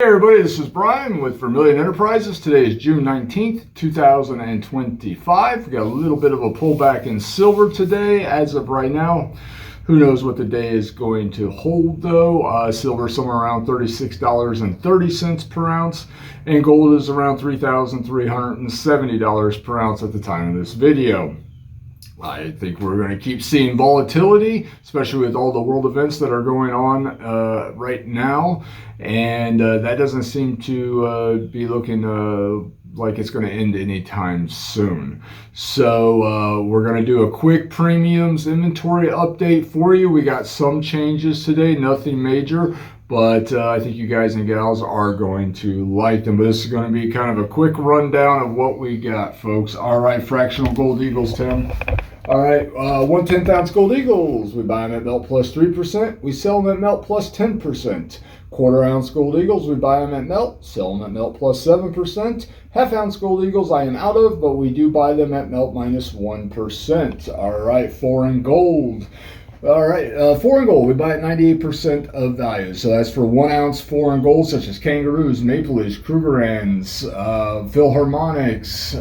Hey everybody, this is Brian with Vermillion Enterprises. Today is June 19th, 2025. We got a little bit of a pullback in silver today as of right now. Who knows what the day is going to hold though. Silver somewhere around $36.30 per ounce, and gold is around $3,370 per ounce at the time of this video. I think we're going to keep seeing volatility, especially with all the world events that are going on right now. And that doesn't seem to be looking like it's going to end anytime soon. So we're going to do a quick premiums inventory update for you. We got some changes today, nothing major. But I think you guys and gals are going to like them. But this is going to be kind of a quick rundown of what we got, folks. All right, fractional gold eagles, Tim. All right, 1/10 ounce gold eagles. We buy them at melt plus 3%. We sell them at melt plus 10%. Quarter ounce gold eagles. We buy them at melt, sell them at melt plus 7%. Half ounce gold eagles I am out of, but we do buy them at melt minus 1%. All right, foreign gold. All right, foreign gold, we buy at 98% of value. So that's for 1 ounce foreign gold, such as kangaroos, maple leafs, Krugerrands, Philharmonics,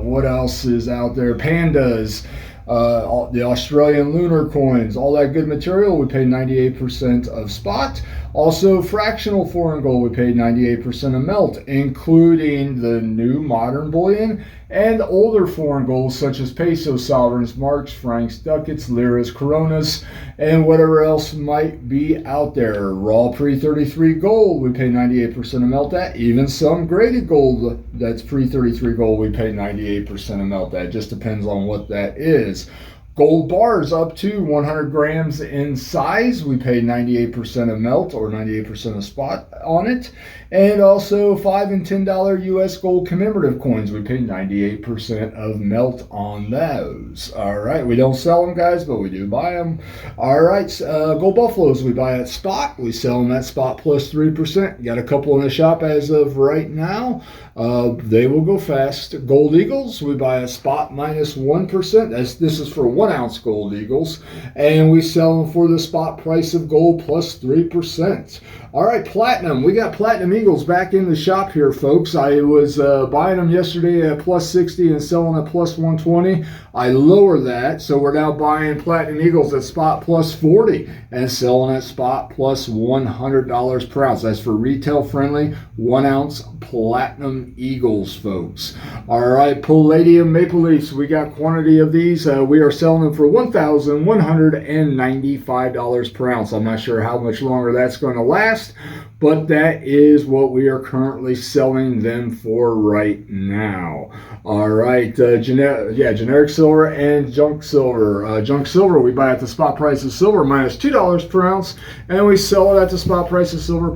what else is out there? Pandas, the Australian lunar coins, all that good material, we pay 98% of spot. Also, fractional foreign gold, we paid 98% of melt, including the new modern bullion and older foreign gold, such as pesos, sovereigns, marks, francs, ducats, liras, coronas, and whatever else might be out there. Raw pre-33 gold, we pay 98% of melt at. Even some graded gold that's pre-33 gold, we pay 98% of melt at. Just depends on what that is. Gold bars up to 100 grams in size, we pay 98% of melt or 98% of spot on it. And also $5 and $10 US gold commemorative coins, we pay 98% of melt on those. All right, we don't sell them, guys, but we do buy them. All right, gold buffaloes, we buy at spot. We sell them at spot plus 3%. Got a couple in the shop as of right now. They will go fast. Gold eagles, we buy at spot minus 1%. This is for 1 ounce gold eagles, and we sell them for the spot price of gold plus 3%. All right, platinum. We got platinum eagles back in the shop here, folks. I was buying them yesterday at plus 60 and selling at plus 120. I lowered that, so we're now buying platinum eagles at spot plus 40 and selling at spot plus $100 per ounce. That's for retail friendly 1 ounce platinum eagles, folks. All right, Palladium maple leafs. We got quantity of these. We are selling them for $1,195 per ounce. I'm not sure how much longer that's going to last, but that is what we are currently selling them for right now. All right, generic silver and junk silver. Junk silver, we buy at the spot price of silver minus $2 per ounce, and we sell it at the spot price of silver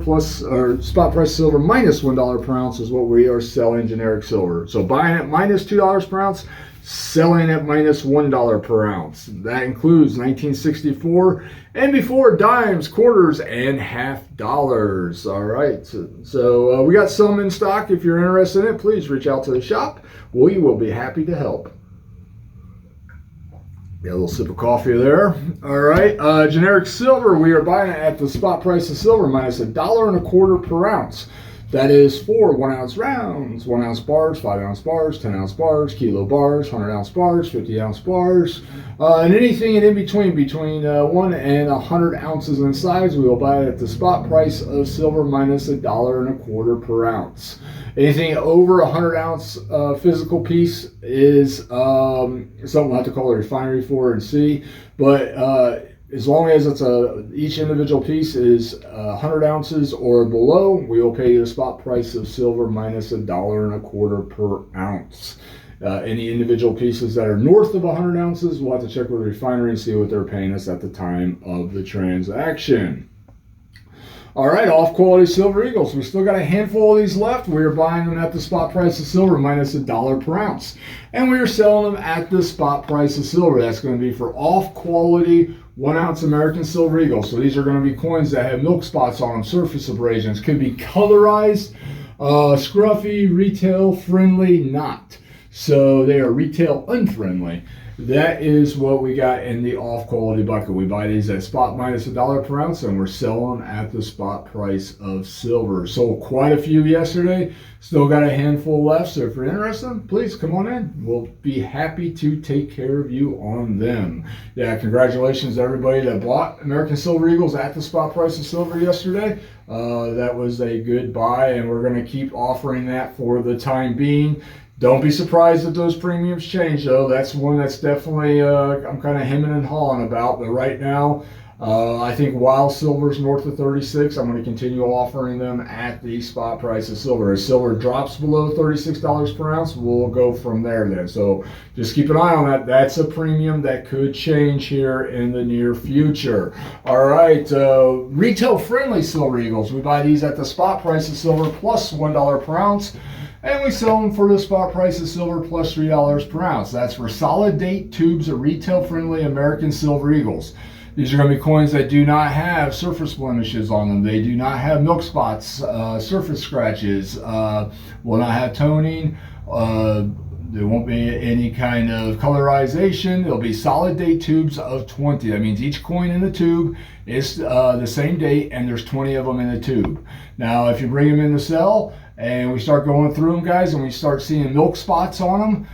spot price of silver minus $1 per ounce is what we are selling generic silver. So buying at minus $2 per ounce, selling at minus $1 per ounce. That includes 1964 and before dimes, quarters, and half dollars. All right, so we got some in stock. If you're interested in it, please reach out to the shop. We will be happy to help. Got a little sip of coffee there. All right, generic silver, we are buying it at the spot price of silver minus $1.25 per ounce. That is for 1 ounce rounds, 1 ounce bars, 5 ounce bars, 10 ounce bars, kilo bars, 100 ounce bars, 50 ounce bars, and anything in between 1 and 100 ounces in size. We will buy it at the spot price of silver minus $1.25 per ounce. Anything over 100 ounce physical piece is something we'll have to call a refinery for and see, but as long as it's each individual piece is 100 ounces or below, we will pay you the spot price of silver minus $1.25 per ounce. Any individual pieces that are north of 100 ounces, we'll have to check with the refinery and see what they're paying us at the time of the transaction. All right, off-quality silver eagles. We still got a handful of these left. We are buying them at the spot price of silver minus $1 per ounce. And we are selling them at the spot price of silver. That's going to be for off-quality 1 ounce American silver eagles. So these are going to be coins that have milk spots on them, surface abrasions, could be colorized, scruffy, retail friendly, not. So they are retail unfriendly. that is what we got in the off quality bucket. We buy these at spot minus $1 per ounce, and we're selling at the spot price of silver. Sold quite a few yesterday. Still got a handful left. So if you're interested, please come on in. We'll be happy to take care of you on them. Yeah, congratulations to everybody that bought American Silver Eagles at the spot price of silver yesterday. That was a good buy, and we're going to keep offering that for the time being. Don't be surprised if those premiums change, though. That's one that's definitely I'm kind of hemming and hawing about. But right now, I think while silver's north of 36, I'm going to continue offering them at the spot price of silver. As silver drops below $36 per ounce, we'll go from there then. So just keep an eye on that. That's a premium that could change here in the near future. All right, retail-friendly Silver Eagles. We buy these at the spot price of silver plus $1 per ounce. And we sell them for the spot price of silver plus $3 per ounce. That's for solid date tubes of retail-friendly American Silver Eagles. These are going to be coins that do not have surface blemishes on them. They do not have milk spots, surface scratches, will not have toning. There won't be any kind of colorization. There'll be solid date tubes of 20. That means each coin in the tube is the same date, and there's 20 of them in the tube. Now, if you bring them in to sell, and we start going through them, guys, and we start seeing milk spots on them,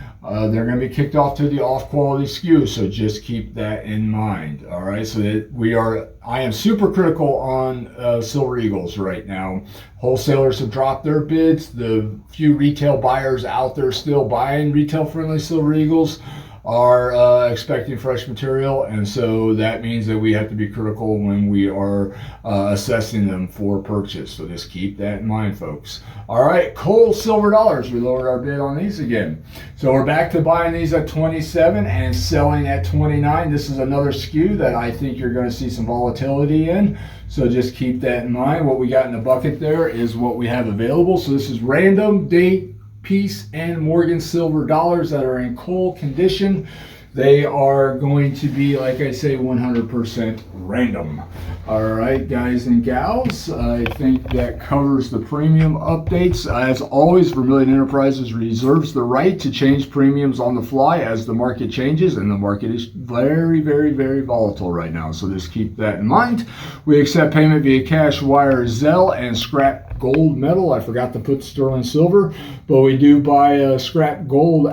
they're going to be kicked off to the off-quality SKU, so just keep that in mind. All right, so that I am super critical on Silver Eagles right now. Wholesalers have dropped their bids. The few retail buyers out there still buying retail-friendly Silver Eagles are expecting fresh material, and so that means that we have to be critical when we are assessing them for purchase. So just keep that in mind, folks. All right, coal silver dollars. We lowered our bid on these again. So we're back to buying these at 27 and selling at 29. This is another SKU that I think you're going to see some volatility in. So just keep that in mind. What we got in the bucket there is what we have available. So this is random date piece and Morgan silver dollars that are in coal condition. They are going to be, like I say, 100% random. All right, guys and gals, I think that covers the premium updates. As always, Vermillion Enterprises reserves the right to change premiums on the fly as the market changes, and the market is very, very, very volatile right now. So just keep that in mind. We accept payment via cash, wire, Zelle, and scrap gold metal. I forgot to put sterling silver, but we do buy scrap gold.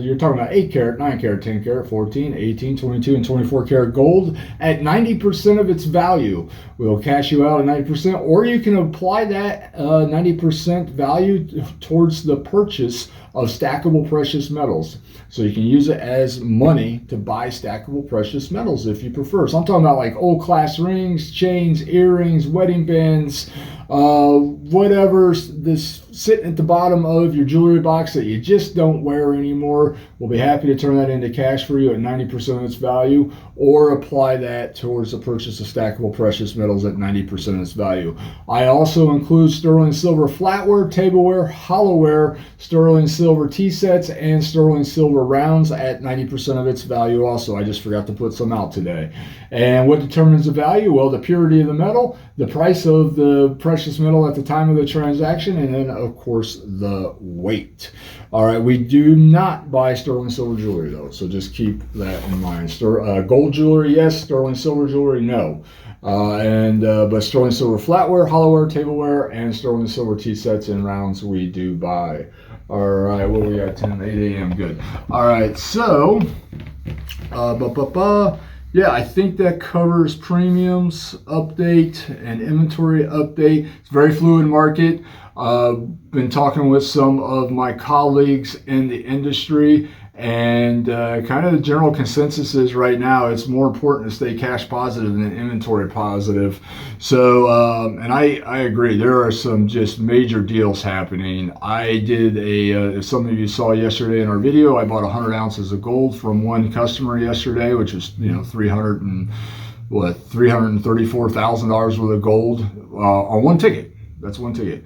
You're talking about 8 karat, 9 karat, 10 karat, 14, 18, 22, and 24 karat gold at 90% of its value. We'll cash you out at 90%, or you can apply that 90% value towards the purchase of stackable precious metals. So you can use it as money to buy stackable precious metals if you prefer. So I'm talking about like old class rings, chains, earrings, wedding bands, whatever this sitting at the bottom of your jewelry box that you just don't wear anymore. We'll be happy to turn that into cash for you at 90% of its value, or apply that towards the purchase of stackable precious metals at 90% of its value. I also include sterling silver flatware, tableware, hollowware, sterling silver tea sets, and sterling silver rounds at 90% of its value also. I just forgot to put some out today. And what determines the value? Well, the purity of the metal, the price of the precious metal at the time of the transaction, and then of course the weight. All right, we do not buy sterling silver jewelry though, so just keep that in mind. Gold jewelry, yes. Sterling silver jewelry, no. But sterling silver flatware, hollowware, tableware, and sterling silver tea sets and rounds we do buy. All right, what we got? 8 a.m. Good. All right, so yeah, I think that covers premiums update and inventory update. It's a very fluid market. Been talking with some of my colleagues in the industry, and kind of the general consensus is right now it's more important to stay cash positive than inventory positive. So, and I agree, there are some just major deals happening. I did if some of you saw yesterday in our video, I bought 100 ounces of gold from one customer yesterday, which was, $334,000 worth of gold on one ticket. That's one ticket.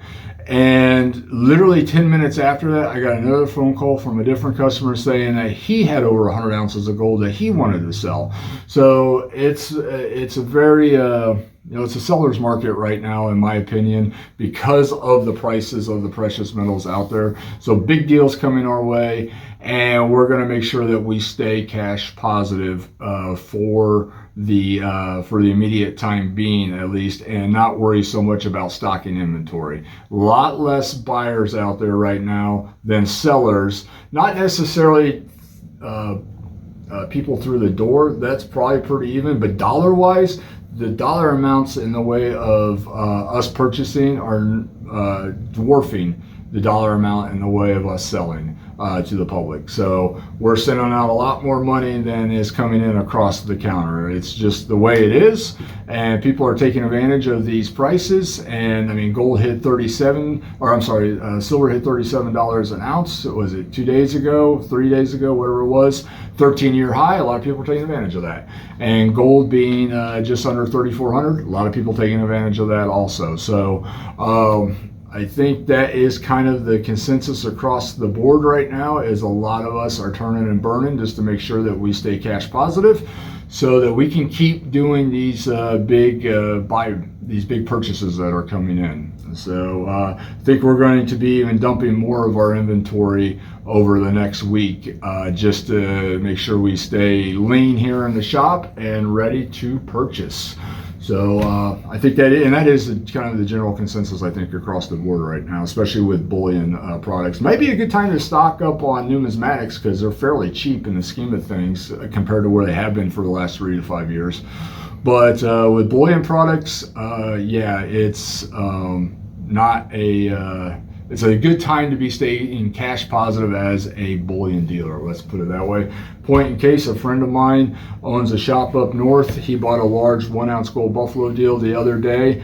And literally 10 minutes after that, I got another phone call from a different customer saying that he had over 100 ounces of gold that he wanted to sell. So it's a very it's a seller's market right now, in my opinion, because of the prices of the precious metals out there. So big deals coming our way, and we're going to make sure that we stay cash positive for the immediate time being, at least, and not worry so much about stocking inventory. A lot less buyers out there right now than sellers. Not necessarily people through the door. That's probably pretty even, but dollar-wise, the dollar amounts in the way of us purchasing are dwarfing the dollar amount in the way of us selling to the public. So we're sending out a lot more money than is coming in across the counter. It's just the way it is, and people are taking advantage of these prices. And I mean, gold hit 37, or I'm sorry, silver hit $37 an ounce. Was it 2 days ago, 3 days ago, whatever it was? 13-year high. A lot of people are taking advantage of that. And gold being just under 3,400, a lot of people taking advantage of that also. So I think that is kind of the consensus across the board right now, is a lot of us are turning and burning just to make sure that we stay cash positive, so that we can keep doing these big purchases that are coming in. So I think we're going to be even dumping more of our inventory over the next week, just to make sure we stay lean here in the shop and ready to purchase. So I think that is kind of the general consensus, I think, across the board right now, especially with bullion products. Might be a good time to stock up on numismatics, because they're fairly cheap in the scheme of things compared to where they have been for the last 3 to 5 years. But with bullion products, yeah, it's not a... it's a good time to be staying cash positive as a bullion dealer, let's put it that way. Point in case, a friend of mine owns a shop up north. He bought a large 1 ounce gold buffalo deal the other day.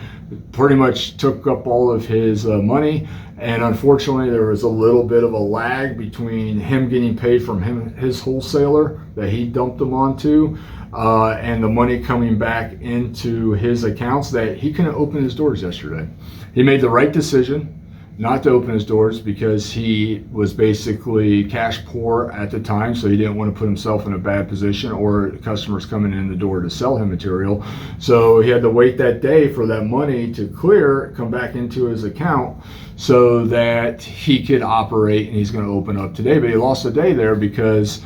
Pretty much took up all of his money, and unfortunately there was a little bit of a lag between him getting paid from his wholesaler that he dumped them onto, and the money coming back into his accounts, that he couldn't open his doors yesterday. He made the right decision not to open his doors, because he was basically cash poor at the time, so he didn't want to put himself in a bad position, or customers coming in the door to sell him material. So he had to wait that day for that money to clear, come back into his account, so that he could operate, and he's going to open up today. But he lost a day there because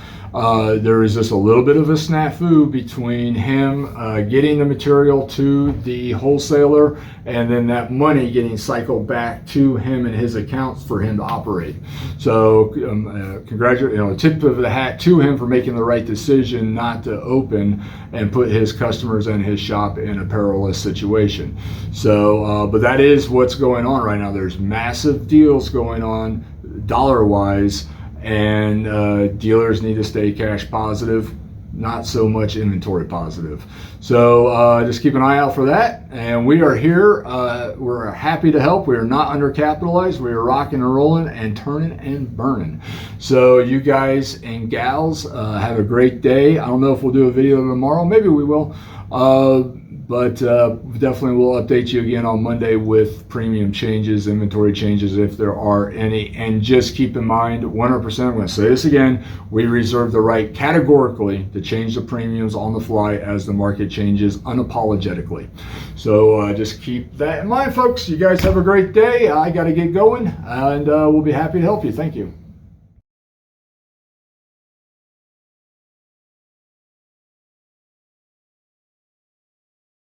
there was just a little bit of a snafu between him getting the material to the wholesaler, and then that money getting cycled back to him and his accounts for him to operate. So congratulations, tip of the hat to him for making the right decision not to open and put his customers and his shop in a perilous situation. So, but that is what's going on right now. There's massive deals going on dollar-wise, and dealers need to stay cash positive, not so much inventory positive. So just keep an eye out for that. And we are here. We're happy to help. We are not undercapitalized. We are rocking and rolling and turning and burning. So you guys and gals have a great day. I don't know if we'll do a video tomorrow. Maybe we will. But definitely we'll update you again on Monday with premium changes, inventory changes, if there are any. And just keep in mind, 100%, I'm going to say this again, we reserve the right categorically to change the premiums on the fly as the market changes unapologetically. So just keep that in mind, folks. You guys have a great day. I got to get going, and we'll be happy to help you. Thank you.